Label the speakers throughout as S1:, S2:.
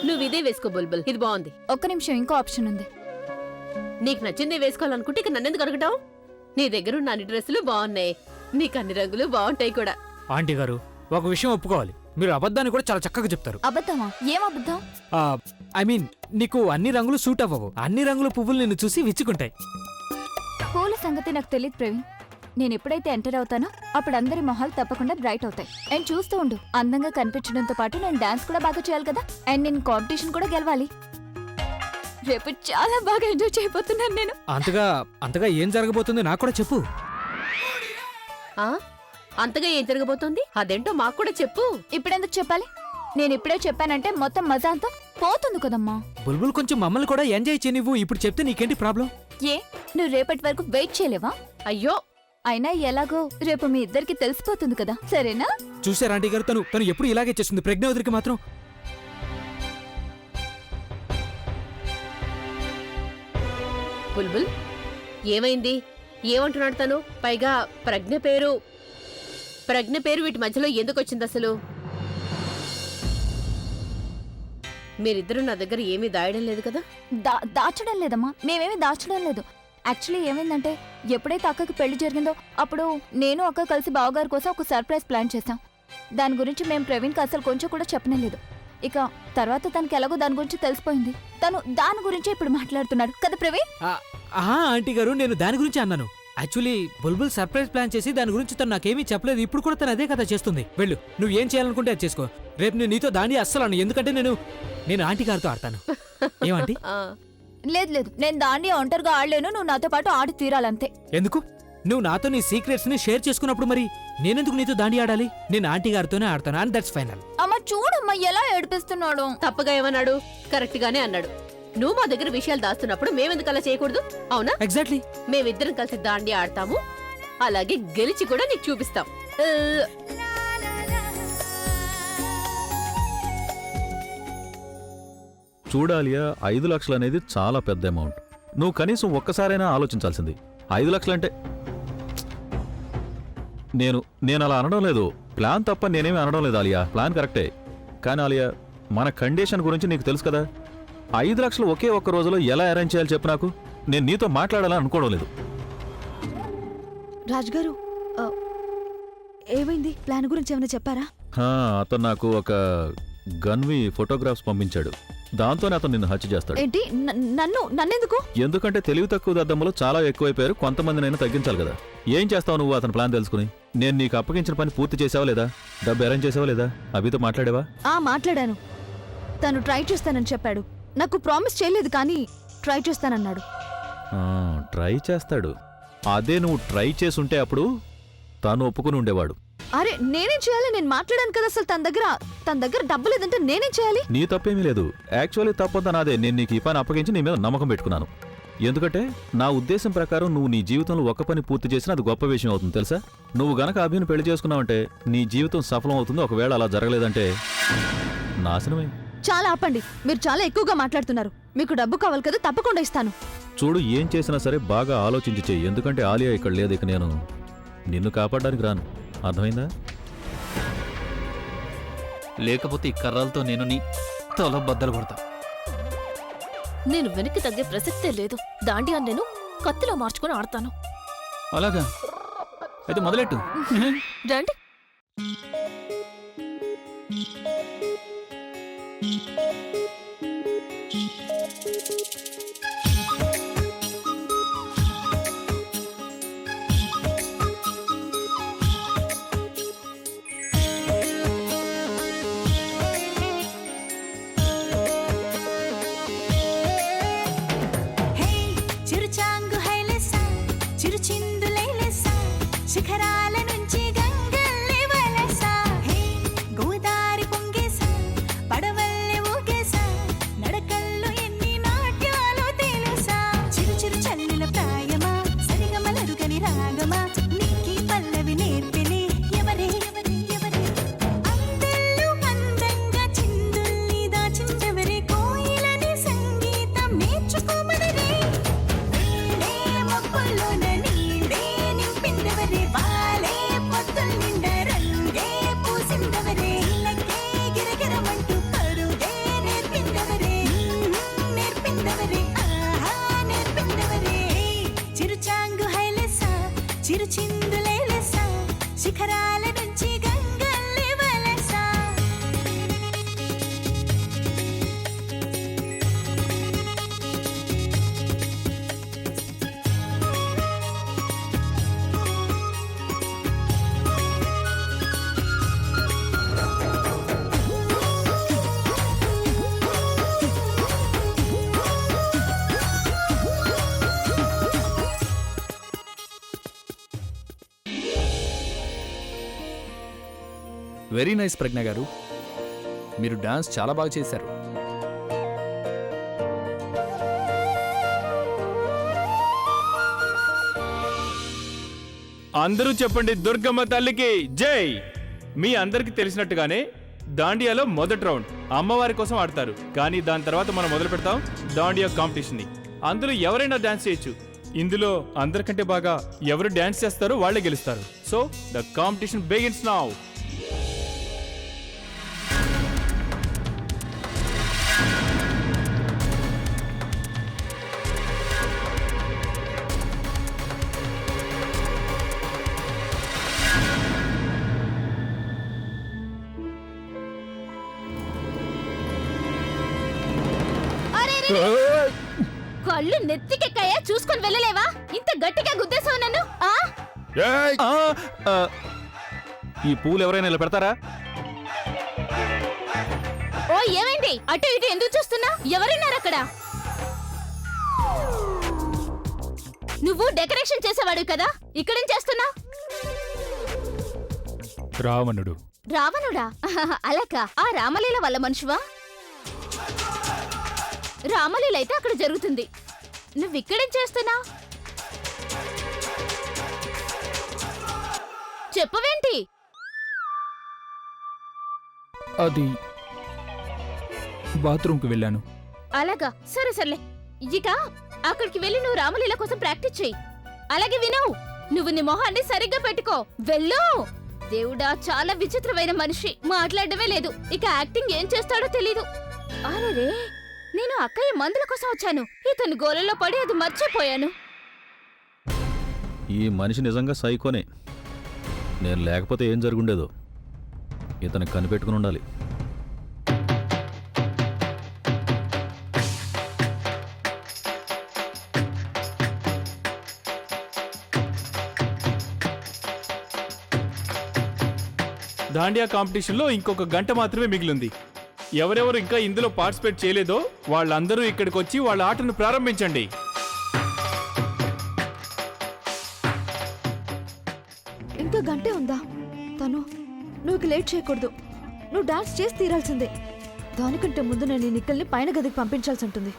S1: నువ్వు ఇదే వేసుకో బుల్బుల్, ఇది బాగుంది.
S2: ఒక్క నిమిషం, ఇంకో ఆప్షన్ ఉంది.
S1: నీకు నచ్చిందే వేసుకోవాలనుకుంటే ఇక నన్నెందుకు అడగటం? నీ దగ్గర ఉన్న అన్ని డ్రెస్సులు బాగున్నాయి, నీకు అన్ని రంగులు బాగుంటాయి కూడా.
S3: ఆంటీ గారు, ఒక విషయం ఒప్పుకోవాలి, మీరు అబద్ధాన్ని కూడా చాలా చక్కగా చెప్తారు.
S2: అబద్ధమా? ఏం అబద్ధం?
S3: ఐ మీన్, నీకు అన్ని రంగులు సూట్ అవ్వవు. అన్ని రంగుల పువ్వులు నిన్ను చూసి విచ్చుకుంటాయి.
S2: పూల సంగతి నాకు తెలియదు ప్రవీణ్. నేను ఎప్పుడైతే ఎంటర్ అవుతానో అప్పుడు అందరి మొహాలు తప్పకుండా బ్రైట్ అవుతాయి. అండ్ చూస్తూ ఉండు, అందంగా కనిపించడంతో పాటు నేను డాన్స్ కూడా బాగా చేయాలి కదా. అండ్ నేను కాంపిటీషన్ కూడా గెలవాలి. రేపు చాలా బాగా ఎంజాయ్ చేయబోతున్నాను నేను.
S3: అంతగా ఏం జరగబోతుంది నాకు కూడా చెప్పు.
S1: అంతగా ఏం జరగబోతోంది అదేంటో మాకు కూడా చెప్పు.
S2: ఇప్పుడెందుకు చెప్పాలి? నేను ఇప్పుడే చెప్పానంటే మొత్తం మజా అంతా పోతుంది కదమ్మా.
S3: బుల్బుల్, కొంచెం మమ్మల్ని కూడా ఎంజాయ్ చేయనివ్వు. ఇప్పుడు చెప్తే నీకేంటి ప్రాబ్లం?
S2: ఏ, నువ్వు రేపటి వరకు వెయిట్ చేయలేవా?
S1: అయ్యో,
S2: అయినా ఎలాగో రేపు మీ ఇద్దరికి తెలిసిపోతుంది కదా, సరేనా?
S3: చూసారా ఆంటీ గారు, తను ఎప్పుడు ఇలాగే చేస్తుంది. ప్రజ్ఞావతికి మాత్రం
S1: బుల్బుల్ ఏమైంది? ఏమంటున్నాడు తను? పైగా ప్రజ్ఞ పేరు వీటి మధ్యలో ఎందుకు వచ్చింది అసలు? మీరిద్దరూ నా దగ్గర ఏమీ దాయడం లేదు కదా?
S2: దాచడం లేదమ్మా, మేమేమీ దాచడం లేదు. యాక్చువల్లీ ఏమైందంటే, ఎప్పుడైతే అక్కకి పెళ్లి జరిగిందో అప్పుడు నేను అక్క కలిసి బావగారి కోసం ఒక సర్ప్రైజ్ ప్లాన్ చేశాం. దాని గురించి మేము ప్రవీణ్కి అసలు కొంచెం కూడా చెప్పలేదు. ఇక తర్వాత తనకి ఎలాగో దాని గురించి తెలిసిపోయింది. తను దాని గురించి ఇప్పుడు మాట్లాడుతున్నాడు కదా ప్రవీణ్.
S3: ఆంటీ గారు, నేను దాని గురించి అన్నాను. యాక్చువల్లీ బుల్బుల్ సర్ప్రైజ్ ప్లాన్ చేసి దాని గురించి తను నాకేమీ చెప్పలేదు. ఇప్పుడు కూడా తను అదే కదా చేస్తుంది. వెళ్ళు, నువ్వు ఏం చేయాలనుకుంటే అది చేసుకో. రేపు నేను నీతో దాండి అస్సలు అను, ఎందుకంటే నేను ఆంటీ గారితో ఆడతాను. ఏమంటీ?
S2: లేదు, నేను దాన్ని ఒంటరిగా ఆడలేను. నువ్వు నాతో పాటు ఆడి తీరాలంతే.
S3: ఎందుకు? నువ్వు నాతో నీ సీక్రెట్స్ ని షేర్ చేసుకున్నప్పుడు మరి నేనెందుకు నీతో దాండి ఆడాలి? నేను ఆంటీ గారితోనే ఆడతాను, అండ్ దట్స్ ఫైనల్.
S2: అమ్మ చూడమ్మా ఎలా ఏడిపిస్తున్నాడు.
S1: తప్పగా ఏమన్నాడు? కరెక్ట్ గానే అన్నాడు. నువ్వు మా దగ్గర విషయాలు దాస్తున్నప్పుడు మేమెందుకు అలా చేయకూడదు? అవునా?
S3: ఎగ్జాక్ట్లీ.
S1: మేమిద్దరం కలిసి దాండి ఆడతాము, అలాగే గెలిచి కూడా నీకు చూపిస్తాం.
S4: చూడాలియా, 5 లక్షలు అనేది చాలా పెద్ద అమౌంట్. నువ్వు కనీసం ఒక్కసారైనా ఆలోచించాల్సింది. 5 లక్షలంటే నేను అలా అనడం లేదు. ప్లాన్ తప్ప నేనేమి అనడం లేదు ఆలియా, ప్లాన్ కరెక్టే. కానీ ఆలియా, మన కండిషన్ గురించి నీకు తెలుసు కదా. 5 లక్షలు ఒకే ఒక్క రోజులో ఎలా అరేంజ్ చేయాలి చెప్పు నాకు. నేను నీతో మాట్లాడాలని అనుకోవడం లేదు.
S5: రాజ్గారు, ఏమైంది? ప్లాన్ గురించి ఏమైనా చెప్పారా?
S4: అతను నాకు ఒక గన్వి ఫోటోగ్రాఫ్స్ పంపించాడు. దాంతోనే అతను నిన్ను హత్య చేస్తాడు.
S5: ఏంటి? నన్నెందుకు?
S4: ఎందుకంటే తెలివి తక్కువ దద్దమ్మలు చాలా ఎక్కువైపోయారు. కొంతమందినైనా తగ్గించాలి కదా. ఏం చేస్తావు నువ్వు అతని ప్లాన్ తెలుసుకుని? నేను నీకు అప్పగించిన పని పూర్తి చేసావా లేదా? డబ్బు అరేంజ్ చేసావా లేదా? అభితో మాట్లాడేవా?
S5: మాట్లాడాను. తను ట్రై చేస్తానని చెప్పాడు. నాకు ప్రామిస్ చేయలేదు, కానీ ట్రై చేస్తానన్నాడు.
S4: ట్రై చేస్తాడు. అదే నువ్వు ట్రై చేసుంటే అప్పుడు తాను ఒప్పుకుని ఉండేవాడు.
S5: అరే నేనేం చేయాలి? నేను మాట్లాడాను కదా. అసలు తన దగ్గర డబ్బు లేదంటే నేనేం చేయాలి?
S4: నీ తప్పేమీ లేదు. యాక్చువల్లీ తప్పంతా నాదే. నేను నీకు ఈ పని అప్పగించి నీ మీద నమ్మకం పెట్టుకున్నాను. ఎందుకంటే నా ఉద్దేశం ప్రకారం నువ్వు నీ జీవితంలో ఒక్క పని పూర్తి చేసినా అది గొప్ప విషయం అవుతుంది తెలుసా. నువ్వు గనక అభిని పెళ్లి చేసుకున్నావంటే నీ జీవితం సఫలం అవుతుంది. ఒకవేళ అలా జరగలేదంటే నాశనమే.
S5: చాలా ఆపండి, మీరు చాలా ఎక్కువగా మాట్లాడుతున్నారు. మీకు డబ్బు కావాలి కదా, తప్పకుండా ఇస్తాను.
S4: చూడు, ఏం చేసినా సరే బాగా ఆలోచించి చెయ్యి. ఎందుకంటే ఆలియా ఇక్కడ లేదు. ఇక నేను నిన్ను కాపాడడానికి రాను, అర్థమైందా?
S6: లేకపోతే ఈ కర్రలతో నేను నీ తల బద్దలు కొడతా.
S7: నేను వెనక్కి తగ్గే ప్రసక్తే లేదు. దాండియా నేను కత్తిలో మార్చుకుని ఆడతాను.
S6: అలాగా అయితే మొదలెట్టు.
S7: రండి.
S8: శిఖరాల నుంచి గంగల్లి వలసా, హే గోదారి పొంగేసా, పడవల్లి ఊగేసా, వెరీ నైస్ ప్రజ్ఞ గారు, మీరు డాన్స్ చాలా బాగా చేశారు.
S9: అందరూ చెప్పండి దుర్గమ్మ తల్లికి జై. మీ అందరికి తెలిసినట్టుగానే దాండియాలో మొదటి రౌండ్ అమ్మవారి కోసం ఆడతారు, కానీ దాని తర్వాత మనం మొదలు పెడతాం దాండియా కాంపిటీషన్ ని. అందులో ఎవరైనా డాన్స్ చేయొచ్చు. ఇందులో అందరికంటే బాగా ఎవరు డాన్స్ చేస్తారో వాళ్ళే గెలుస్తారు. So the competition begins now.
S7: కళ్ళు నెత్తికెక్కాయా? చూసుకొని వెళ్ళలేవా? ఇంత గట్టిగా గుద్దేశావు నన్ను.
S4: ఈ పూలు ఎవరైనా ఇలా పెడతారా?
S7: ఓ ఏమైంది? అటు ఇటు ఎందుకు చూస్తున్నా? ఎవరున్నారు అక్కడ? నువ్వు డెకరేషన్ చేసేవాడు కదా, ఇక్కడేం చేస్తున్నా?
S8: రావణుడు.
S7: రావణుడా? అలాగా? ఆ రామలీల వల్ల మనుషువా? రామలీల అయితే అక్కడ జరుగుతుంది, నువ్విక్కడేం చేస్తున్నా? చెప్పవేంటి?
S8: అది బాత్రూంకి వెళ్ళాను.
S7: అలాగా, సరే సర్లే. ఇక అక్కడికి వెళ్ళి నువ్వు రామలీల కోసం ప్రాక్టీస్ చెయ్యి. అలాగే విను, నువ్వు నీ మొహాన్ని సరిగ్గా పెట్టుకో. వెళ్ళు. దేవుడా, చాలా విచిత్రమైన మనిషి, మాట్లాడమే లేదు, ఇక యాక్టింగ్ ఏం చేస్తాడో తెలీదు. అరే, నేను అక్కయ్య మందుల కోసం వచ్చాను, ఇతను గోలలో పడి అది మర్చిపోయాను.
S4: ఈ మనిషి నిజంగా సైకోనే. నేను లేకపోతే ఏం జరుగుండేదో. ఇతనికి కనిపెట్టుకుని ఉండాలి.
S9: దాండియా కాంపిటీషన్లో ఇంకొక గంట మాత్రమే మిగిలింది. ఎవరెవరు ఇంకా ఇందులో పార్టిసిపేట్ చేయలేదో వాళ్ళందరూ ఇక్కడికి వచ్చి వాళ్ళ ఆటను ప్రారంభించండి.
S5: ఇంకా గంటే ఉందా? తను నువ్వు లేట్ చేయకూడదు, నువ్వు డాన్స్ చేసి తీరాల్సిందే. దానికంటే ముందు నేను ఈ నిక్కల్ని పైన గదికి పంపించాల్సి ఉంటుంది.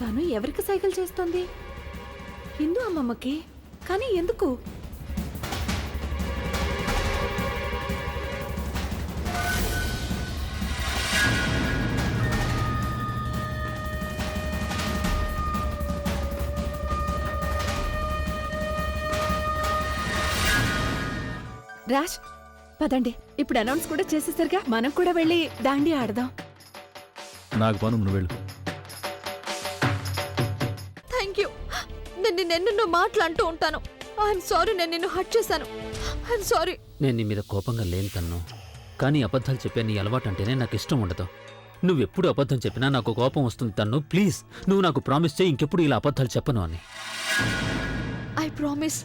S5: తను ఎవరికి సైకిల్ చేస్తోంది? హిందూ అమ్మమ్మకి. కానీ ఎందుకు? రాజ్, పదండి. ఇప్పుడు అనౌన్స్ కూడా చేసేసరిగా మనం కూడా వెళ్ళి దాండి ఆడదాం.
S4: నాకు పను, నువ్వు వెళ్ళు.
S5: Thank you. నేను నిన్ను మాటలు అంటూ ఉంటాను. ఐఎమ్ సారీ, నేను నిన్ను హర్ట్ చేశాను. I'm sorry.
S6: నేను నీ మీద కోపంగా లేను తన్ను, కానీ అబద్ధాలు చెప్పే నీ అలవాటు అంటేనే నాకు ఇష్టం ఉండదు. నువ్వెప్పుడు అబద్ధం చెప్పినా నాకు కోపం వస్తుంది తన్ను. ప్లీజ్ నువ్వు నాకు ప్రామిస్ చేయి ఇంకెప్పుడు ఇలా అబద్ధాలు చెప్పను అని.
S5: I promise.